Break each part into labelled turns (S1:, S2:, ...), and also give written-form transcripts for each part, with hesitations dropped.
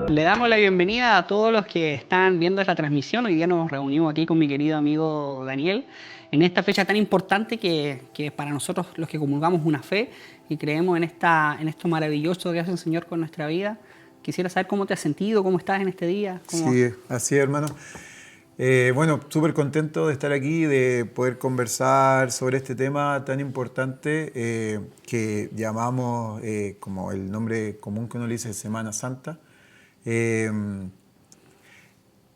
S1: Le damos la bienvenida a todos los que están viendo esta transmisión. Hoy día nos reunimos aquí con mi querido amigo Daniel en esta fecha tan importante que para nosotros los que comulgamos una fe y creemos en esto maravilloso que hace el Señor con nuestra vida. Quisiera saber cómo te has sentido, cómo estás en este día.
S2: Sí, así es, hermano. Bueno, súper contento de estar aquí, de poder conversar sobre este tema tan importante que llamamos, como el nombre común que uno le dice, Semana Santa. Eh,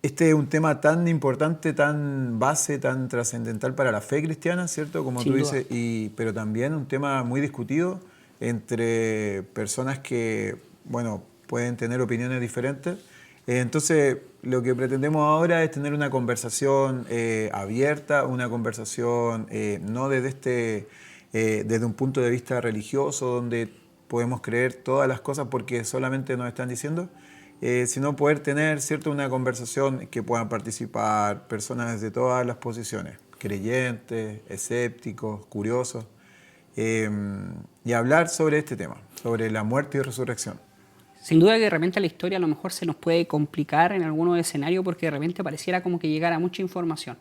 S2: Este es un tema tan importante, tan base, tan trascendental para la fe cristiana, ¿cierto? Como tú
S1: Sin duda.
S2: dices, pero también un tema muy discutido entre personas que, bueno, pueden tener opiniones diferentes. Entonces, lo que pretendemos ahora es tener una conversación abierta, una conversación no desde un punto de vista religioso, donde podemos creer todas las cosas porque solamente nos están diciendo, sino poder tener, ¿cierto?, una conversación que puedan participar personas de todas las posiciones, creyentes, escépticos, curiosos, y hablar sobre este tema, sobre la muerte y resurrección.
S1: Sin duda que de repente la historia a lo mejor se nos puede complicar en algunos escenarios porque de repente pareciera como que llegara mucha información.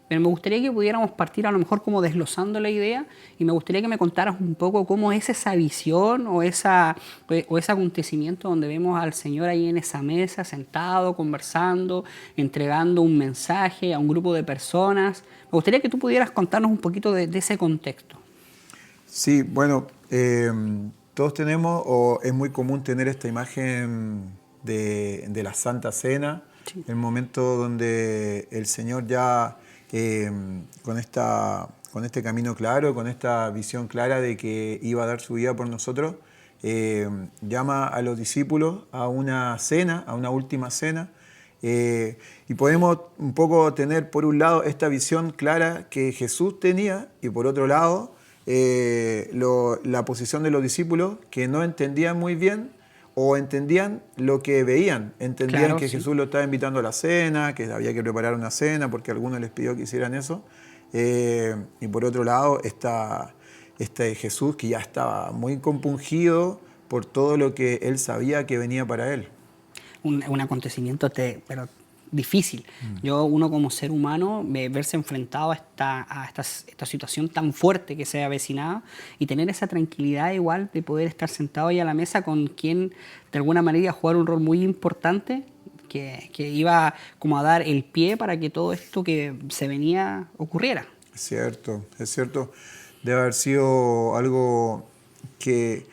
S1: Pero me gustaría que pudiéramos partir a lo mejor como desglosando la idea y me gustaría que me contaras un poco cómo es esa visión o ese acontecimiento donde vemos al Señor ahí en esa mesa, sentado, conversando, entregando un mensaje a un grupo de personas. Me gustaría que tú pudieras contarnos un poquito de ese contexto.
S2: Sí, bueno, todos tenemos, o es muy común tener esta imagen de la Santa Cena,
S1: Sí.
S2: el momento donde el Señor ya con este camino claro, con esta visión clara de que iba a dar su vida por nosotros, llama a los discípulos a una cena, a una última cena, y podemos un poco tener por un lado esta visión clara que Jesús tenía y por otro lado la posición de los discípulos que no entendían muy bien o entendían lo que veían, entendían
S1: Claro,
S2: que
S1: sí.
S2: Jesús lo estaba invitando a la cena, que había que preparar una cena porque algunos les pidió que hicieran eso. Y por otro lado, este Jesús que ya estaba muy compungido por todo lo que él sabía que venía para él.
S1: Un acontecimiento pero difícil. Uno como ser humano, verse enfrentado esta situación tan fuerte que se avecinaba y tener esa tranquilidad igual de poder estar sentado ahí a la mesa con quien de alguna manera iba a jugar un rol muy importante que iba como a dar el pie para que todo esto que se venía ocurriera.
S2: Es cierto, es cierto. Debe haber sido algo que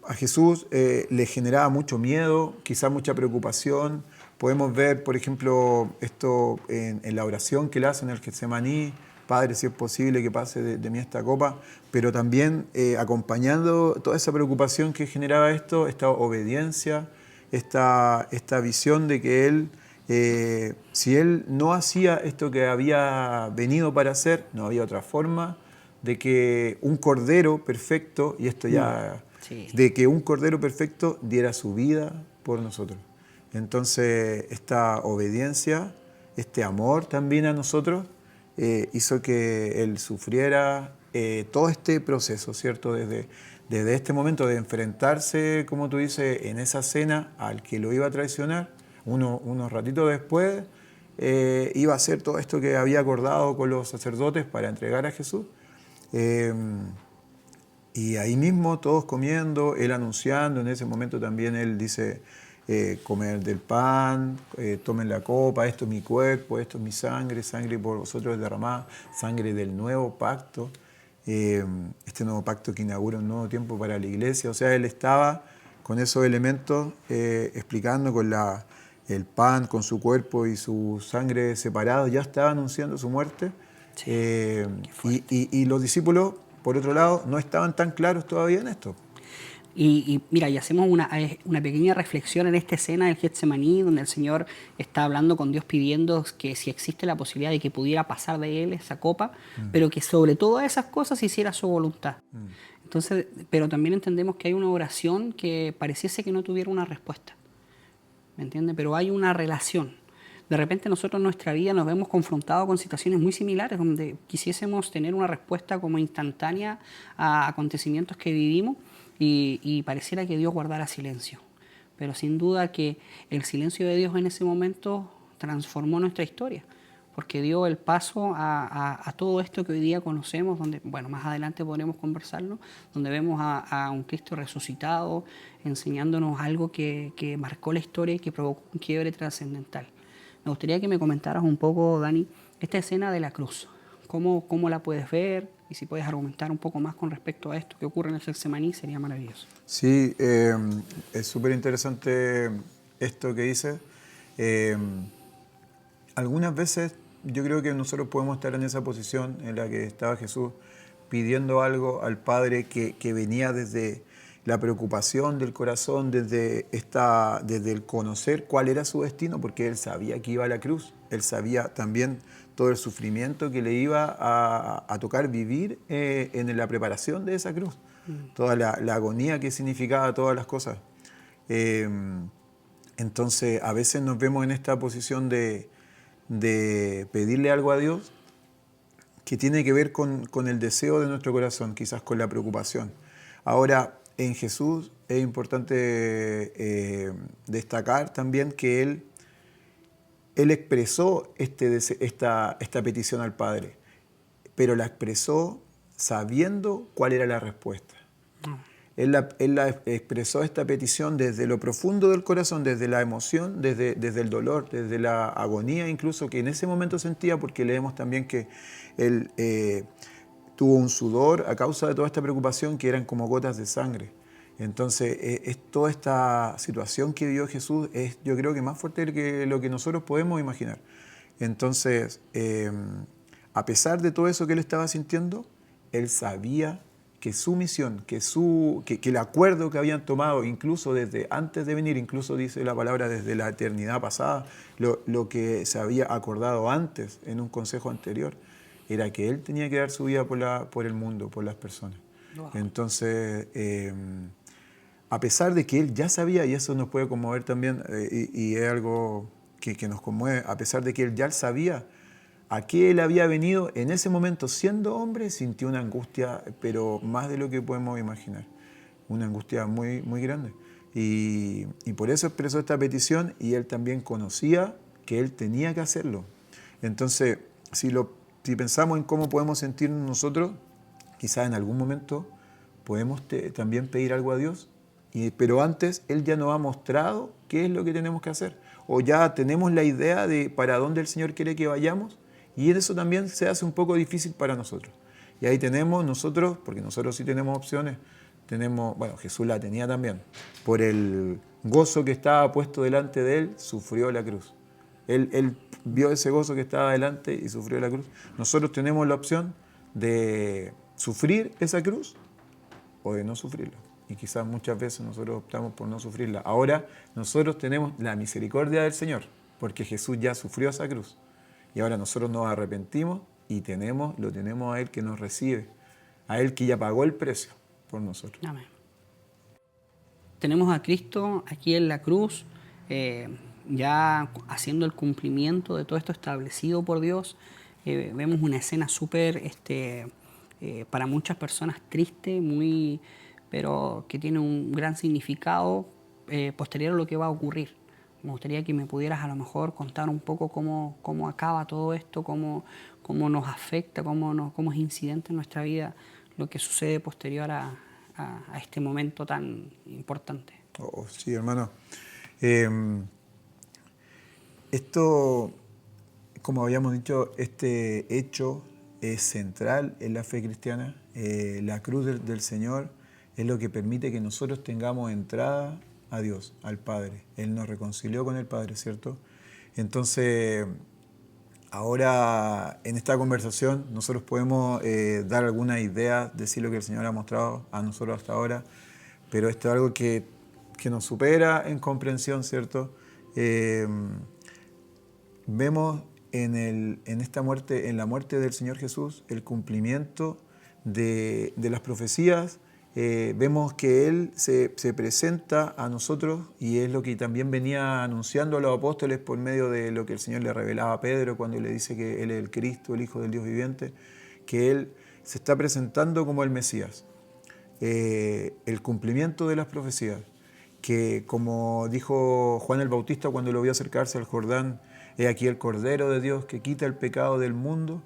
S2: a Jesús le generaba mucho miedo, quizás mucha preocupación. Podemos ver, por ejemplo, esto en la oración que él hace en el Getsemaní: Padre, si es posible que pase de mí esta copa, pero también acompañando toda esa preocupación que generaba esto, esta obediencia, esta visión de que él, si él no hacía esto que había venido para hacer, no había otra forma de que un cordero perfecto, y esto ya,
S1: Sí.
S2: de que un cordero perfecto diera su vida por nosotros. Entonces, esta obediencia, este amor también a nosotros, hizo que él sufriera todo este proceso, ¿cierto? Desde este momento de enfrentarse, como tú dices, en esa cena al que lo iba a traicionar, unos ratitos después iba a hacer todo esto que había acordado con los sacerdotes para entregar a Jesús. Y ahí mismo todos comiendo, él anunciando, en ese momento también él dice, comer del pan, tomen la copa, esto es mi cuerpo, esto es mi sangre, sangre por vosotros es derramada, sangre del nuevo pacto, este nuevo pacto que inaugura un nuevo tiempo para la iglesia. O sea, él estaba con esos elementos explicando con el pan, con su cuerpo y su sangre separados, ya estaba anunciando su muerte.
S1: Sí,
S2: Y los discípulos, por otro lado, no estaban tan claros todavía en esto.
S1: Y mira, y hacemos una pequeña reflexión en esta escena del Getsemaní, donde el Señor está hablando con Dios pidiendo que si existe la posibilidad de que pudiera pasar de Él esa copa, pero que sobre todas esas cosas hiciera su voluntad. Entonces, pero también entendemos que hay una oración que pareciese que no tuviera una respuesta. ¿me entiende? Pero hay una relación. De repente nosotros en nuestra vida nos vemos confrontados con situaciones muy similares donde quisiésemos tener una respuesta como instantánea a acontecimientos que vivimos y pareciera que Dios guardara silencio. Pero sin duda que el silencio de Dios en ese momento transformó nuestra historia, porque dio el paso a todo esto que hoy día conocemos, donde, bueno, más adelante podremos conversarlo, donde vemos a un Cristo resucitado, enseñándonos algo que marcó la historia y que provocó un quiebre trascendental. Me gustaría que me comentaras un poco, Dani, esta escena de la cruz. ¿Cómo la puedes ver? Y si puedes argumentar un poco más con respecto a esto que ocurre en el Getsemaní, sería maravilloso.
S2: Sí, es súper interesante esto que dices. Algunas veces yo creo que nosotros podemos estar en esa posición en la que estaba Jesús pidiendo algo al Padre que venía desde la preocupación del corazón, desde el conocer cuál era su destino, porque Él sabía que iba a la cruz. Él sabía también todo el sufrimiento que le iba a tocar vivir en la preparación de esa cruz. Toda la agonía que significaba todas las cosas. Entonces, a veces nos vemos en esta posición de pedirle algo a Dios que tiene que ver con el deseo de nuestro corazón, quizás con la preocupación. Ahora, en Jesús es importante destacar también que Él expresó esta petición al Padre, pero la expresó sabiendo cuál era la respuesta. Él la expresó esta petición desde lo profundo del corazón, desde la emoción, desde el dolor, desde la agonía incluso que en ese momento sentía, porque leemos también que Él tuvo un sudor a causa de toda esta preocupación que eran como gotas de sangre. Entonces, toda esta situación que vivió Jesús es, yo creo que más fuerte que lo que nosotros podemos imaginar. Entonces, a pesar de todo eso que Él estaba sintiendo, Él sabía que su misión, que el acuerdo que habían tomado, incluso desde antes de venir, incluso dice la palabra desde la eternidad pasada, lo que se había acordado antes en un consejo anterior, era que Él tenía que dar su vida por el mundo, por las personas. Wow. Entonces, a pesar de que Él ya sabía, y eso nos puede conmover también, y es algo que nos conmueve, a pesar de que Él ya sabía a qué Él había venido, en ese momento, siendo hombre, sintió una angustia, pero más de lo que podemos imaginar. Una angustia muy, muy grande. Y por eso expresó esta petición, y Él también conocía que Él tenía que hacerlo. Entonces, si pensamos en cómo podemos sentirnos nosotros, quizás en algún momento podemos también pedir algo a Dios, pero antes Él ya nos ha mostrado qué es lo que tenemos que hacer. O ya tenemos la idea de para dónde el Señor quiere que vayamos, y eso también se hace un poco difícil para nosotros. Y ahí tenemos nosotros, porque nosotros sí tenemos opciones, bueno, Jesús la tenía también, por el gozo que estaba puesto delante de Él, sufrió la cruz. Él vio ese gozo que estaba delante y sufrió la cruz. Nosotros tenemos la opción de sufrir esa cruz o de no sufrirla. Y quizás muchas veces nosotros optamos por no sufrirla. Ahora nosotros tenemos la misericordia del Señor, porque Jesús ya sufrió esa cruz. Y ahora nosotros nos arrepentimos y lo tenemos a Él que nos recibe, a Él que ya pagó el precio por nosotros.
S1: Amén. Tenemos a Cristo aquí en la cruz, ya haciendo el cumplimiento de todo esto establecido por Dios. Vemos una escena súper, para muchas personas triste, pero que tiene un gran significado posterior a lo que va a ocurrir. Me gustaría que me pudieras a lo mejor contar un poco cómo acaba todo esto, cómo nos afecta, cómo es incidente en nuestra vida lo que sucede posterior a este momento tan importante.
S2: Sí, hermano. Esto, como habíamos dicho, este hecho es central en la fe cristiana. La cruz del Señor es lo que permite que nosotros tengamos entrada a Dios, al Padre. Él nos reconcilió con el Padre, ¿cierto? Entonces, ahora en esta conversación nosotros podemos dar alguna idea, decir lo que el Señor ha mostrado a nosotros hasta ahora, pero esto es algo que nos supera en comprensión, ¿cierto? Vemos en esta muerte, en la muerte del Señor Jesús, el cumplimiento de las profecías vemos que Él se presenta a nosotros y es lo que también venía anunciando a los apóstoles por medio de lo que el Señor le revelaba a Pedro cuando le dice que Él es el Cristo, el Hijo del Dios viviente, que Él se está presentando como el Mesías, el cumplimiento de las profecías, que como dijo Juan el Bautista cuando lo vio acercarse al Jordán, he aquí el Cordero de Dios que quita el pecado del mundo.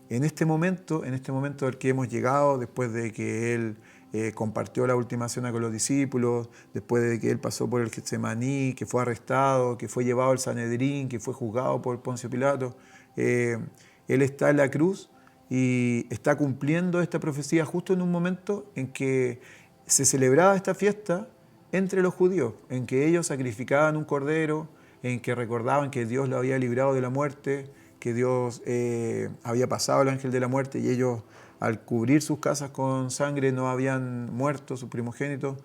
S2: En este momento al que hemos llegado, después de que Él compartió la última cena con los discípulos, después de que Él pasó por el Getsemaní, que fue arrestado, que fue llevado al Sanedrín, que fue juzgado por Poncio Pilato, Él está en la cruz y está cumpliendo esta profecía justo en un momento en que se celebraba esta fiesta entre los judíos, en que ellos sacrificaban un cordero, en que recordaban que Dios lo había librado de la muerte, que Dios había pasado el ángel de la muerte y ellos al cubrir sus casas con sangre no habían muerto sus primogénitos.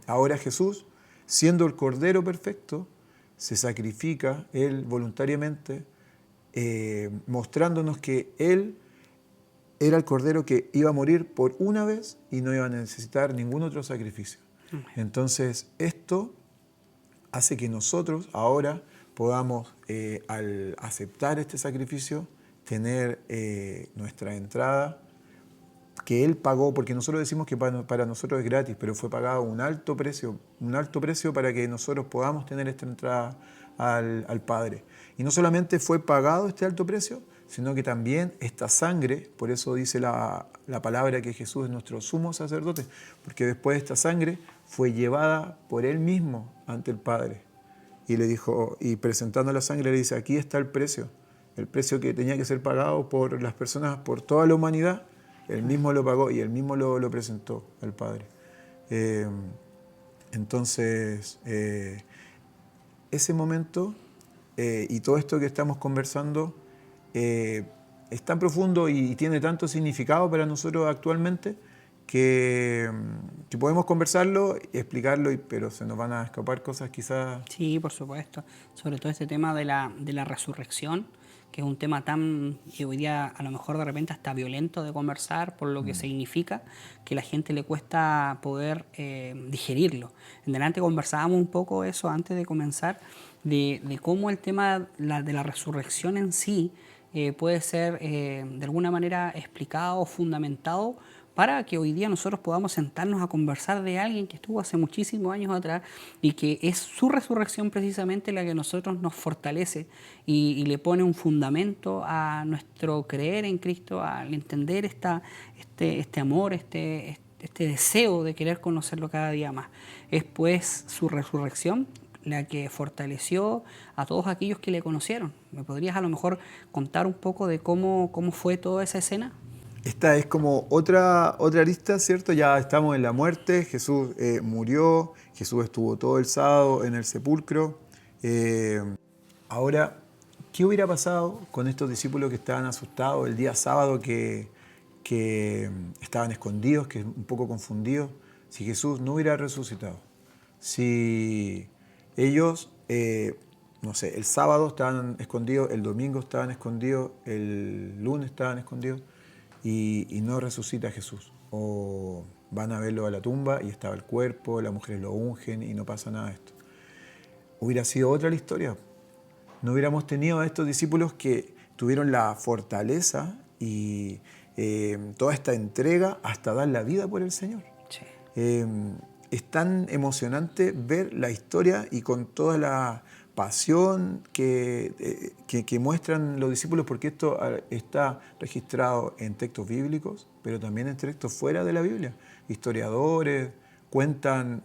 S2: Ahora Jesús, siendo el Cordero perfecto, se sacrifica Él voluntariamente, mostrándonos que Él era el Cordero que iba a morir por una vez y no iba a necesitar ningún otro sacrificio. Entonces esto hace que nosotros ahora podamos, al aceptar este sacrificio, tener nuestra entrada que Él pagó, porque nosotros decimos que para nosotros es gratis, pero fue pagado un alto precio para que nosotros podamos tener esta entrada al Padre. Y no solamente fue pagado este alto precio, sino que también esta sangre, por eso dice la palabra que Jesús es nuestro sumo sacerdote, porque después esta sangre fue llevada por Él mismo ante el Padre. Y le dijo, y presentando la sangre le dice, aquí está el precio que tenía que ser pagado por las personas, por toda la humanidad, Él mismo lo pagó y Él mismo lo presentó al Padre. Entonces, ese momento y todo esto que estamos conversando es tan profundo y tiene tanto significado para nosotros actualmente que podemos conversarlo y explicarlo, pero se nos van a escapar cosas quizás.
S1: Sí, por supuesto. Sobre todo este tema de la resurrección, que es un tema tan, que hoy día a lo mejor de repente hasta violento de conversar por lo que significa, que a la gente le cuesta poder digerirlo. En delante conversábamos un poco eso antes de comenzar, de cómo el tema de la resurrección en sí puede ser de alguna manera explicado o fundamentado para que hoy día nosotros podamos sentarnos a conversar de alguien que estuvo hace muchísimos años atrás y que es su resurrección precisamente la que a nosotros nos fortalece y le pone un fundamento a nuestro creer en Cristo, al entender este amor, este deseo de querer conocerlo cada día más. Es pues su resurrección la que fortaleció a todos aquellos que le conocieron. ¿Me podrías a lo mejor contar un poco de cómo fue toda esa escena?
S2: Esta es como otra arista, ¿cierto? Ya estamos en la muerte, Jesús murió, Jesús estuvo todo el sábado en el sepulcro. Ahora, ¿qué hubiera pasado con estos discípulos que estaban asustados el día sábado, que estaban escondidos, que un poco confundidos, si Jesús no hubiera resucitado? Si ellos, no sé, el sábado estaban escondidos, el domingo estaban escondidos, el lunes estaban escondidos, y no resucita Jesús. O van a verlo a la tumba y estaba el cuerpo, las mujeres lo ungen y no pasa nada de esto. Hubiera sido otra la historia. No hubiéramos tenido a estos discípulos que tuvieron la fortaleza y toda esta entrega hasta dar la vida por el Señor.
S1: Sí.
S2: Es tan emocionante ver la historia y con toda la pasión que muestran los discípulos, porque esto está registrado en textos bíblicos, pero también en textos fuera de la Biblia. Historiadores cuentan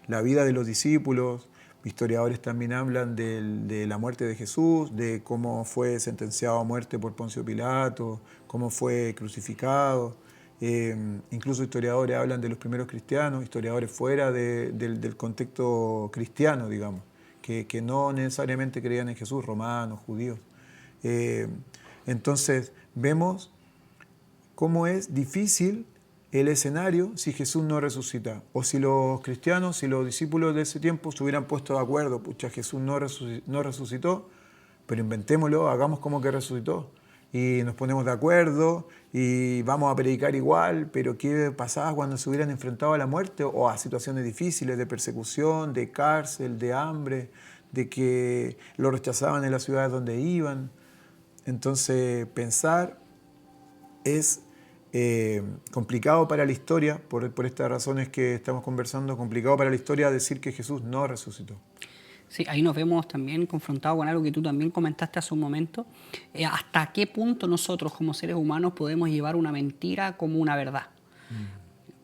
S2: la vida de los discípulos, historiadores también hablan de la muerte de Jesús, de cómo fue sentenciado a muerte por Poncio Pilato, cómo fue crucificado. Incluso historiadores hablan de los primeros cristianos, historiadores fuera del contexto cristiano, digamos, que no necesariamente creían en Jesús, romanos, judíos. Entonces vemos cómo es difícil el escenario si Jesús no resucita, o si los cristianos, si los discípulos de ese tiempo se hubieran puesto de acuerdo, pucha, Jesús no resucitó, pero inventémoslo, hagamos como que resucitó. y nos ponemos de acuerdo y vamos a predicar igual, pero ¿qué pasaba cuando se hubieran enfrentado a la muerte o a situaciones difíciles de persecución, de cárcel, de hambre, de que lo rechazaban en las ciudades donde iban? Entonces, pensar es complicado para la historia, por estas razones que estamos conversando, complicado para la historia decir que Jesús no resucitó.
S1: Sí, ahí nos vemos también confrontados con algo que tú también comentaste hace un momento. ¿Hasta qué punto nosotros como seres humanos podemos llevar una mentira como una verdad?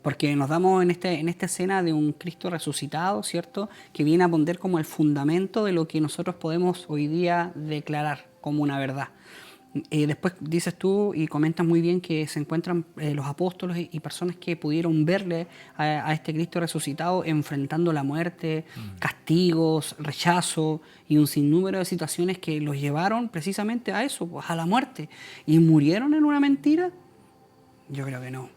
S1: Porque nos damos en esta escena de un Cristo resucitado, ¿cierto? Que viene a poner como el fundamento de lo que nosotros podemos hoy día declarar como una verdad. Después dices tú y comentas muy bien que se encuentran los apóstoles y personas que pudieron verle a este Cristo resucitado enfrentando la muerte, castigos, rechazo y un sinnúmero de situaciones que los llevaron precisamente a eso, pues, a la muerte. ¿Y murieron en una mentira? Yo creo que no.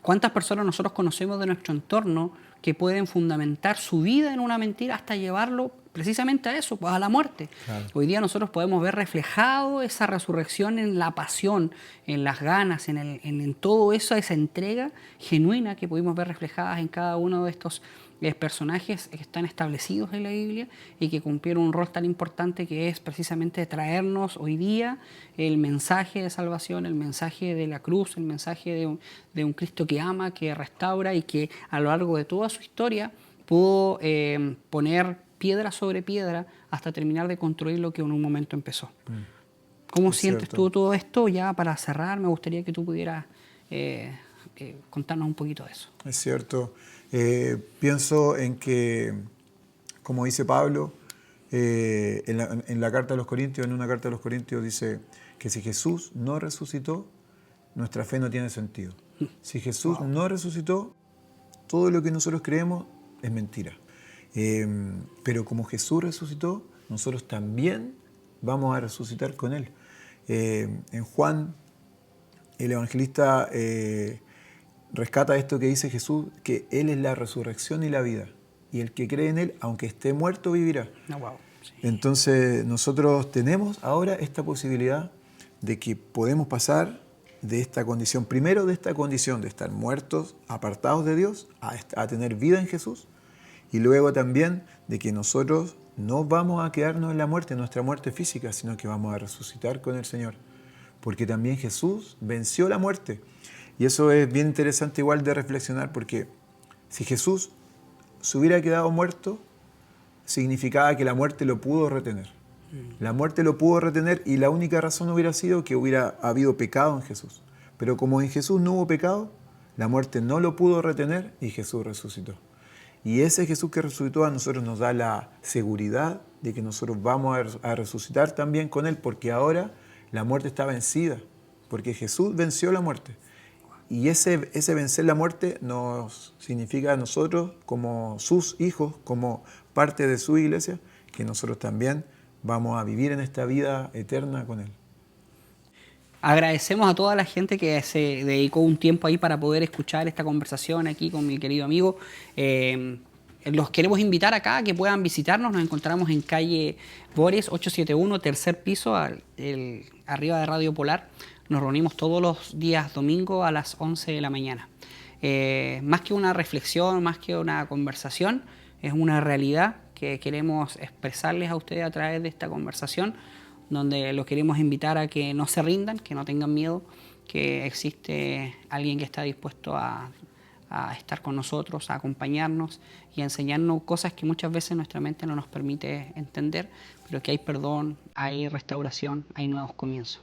S1: ¿Cuántas personas nosotros conocemos de nuestro entorno que pueden fundamentar su vida en una mentira hasta llevarlo precisamente a eso, pues a la muerte? Claro. Hoy día nosotros podemos ver reflejado esa resurrección en la pasión, en las ganas, en todo eso, esa entrega genuina que pudimos ver reflejadas en cada uno de estos personajes que están establecidos en la Biblia y que cumplieron un rol tan importante que es precisamente traernos hoy día el mensaje de salvación, el mensaje de la cruz, el mensaje de un Cristo que ama, que restaura y que a lo largo de toda su historia pudo poner piedra sobre piedra hasta terminar de construir lo que en un momento empezó. ¿Cómo sientes tú todo esto? Ya para cerrar, me gustaría que tú pudieras contarnos un poquito de eso.
S2: Es cierto. Pienso en que, como dice Pablo, en la carta a los Corintios, en una carta a los Corintios dice que si Jesús no resucitó, nuestra fe no tiene sentido. Si Jesús no resucitó, todo lo que nosotros creemos es mentira. Pero como Jesús resucitó, nosotros también vamos a resucitar con Él. En Juan, el evangelista rescata esto que dice Jesús, que Él es la resurrección y la vida. Y el que cree en Él, aunque esté muerto, vivirá. Sí. Entonces nosotros tenemos ahora esta posibilidad de que podemos pasar de esta condición, primero de esta condición de estar muertos, apartados de Dios, a tener vida en Jesús. Y luego también de que nosotros no vamos a quedarnos en la muerte, en nuestra muerte física, sino que vamos a resucitar con el Señor. Porque también Jesús venció la muerte. Y eso es bien interesante igual de reflexionar, porque si Jesús se hubiera quedado muerto, significaba que la muerte lo pudo retener. La muerte lo pudo retener y la única razón hubiera sido que hubiera habido pecado en Jesús. Pero como en Jesús no hubo pecado, la muerte no lo pudo retener y Jesús resucitó. Y ese Jesús que resucitó a nosotros nos da la seguridad de que nosotros vamos a resucitar también con Él, porque ahora la muerte está vencida, porque Jesús venció la muerte. Y ese vencer la muerte nos significa a nosotros, como sus hijos, como parte de su iglesia, que nosotros también vamos a vivir en esta vida eterna con Él.
S1: Agradecemos a toda la gente que se dedicó un tiempo ahí para poder escuchar esta conversación aquí con mi querido amigo. Los queremos invitar acá a que puedan visitarnos. Nos encontramos en calle Bores 871, tercer piso, arriba de Radio Polar. Nos reunimos todos los días domingo a las 11 de la mañana. Más que una reflexión, más que una conversación, es una realidad que queremos expresarles a ustedes a través de esta conversación, donde los queremos invitar a que no se rindan, que no tengan miedo, que existe alguien que está dispuesto a estar con nosotros, a acompañarnos y a enseñarnos cosas que muchas veces nuestra mente no nos permite entender, pero que hay perdón, hay restauración, hay nuevos comienzos.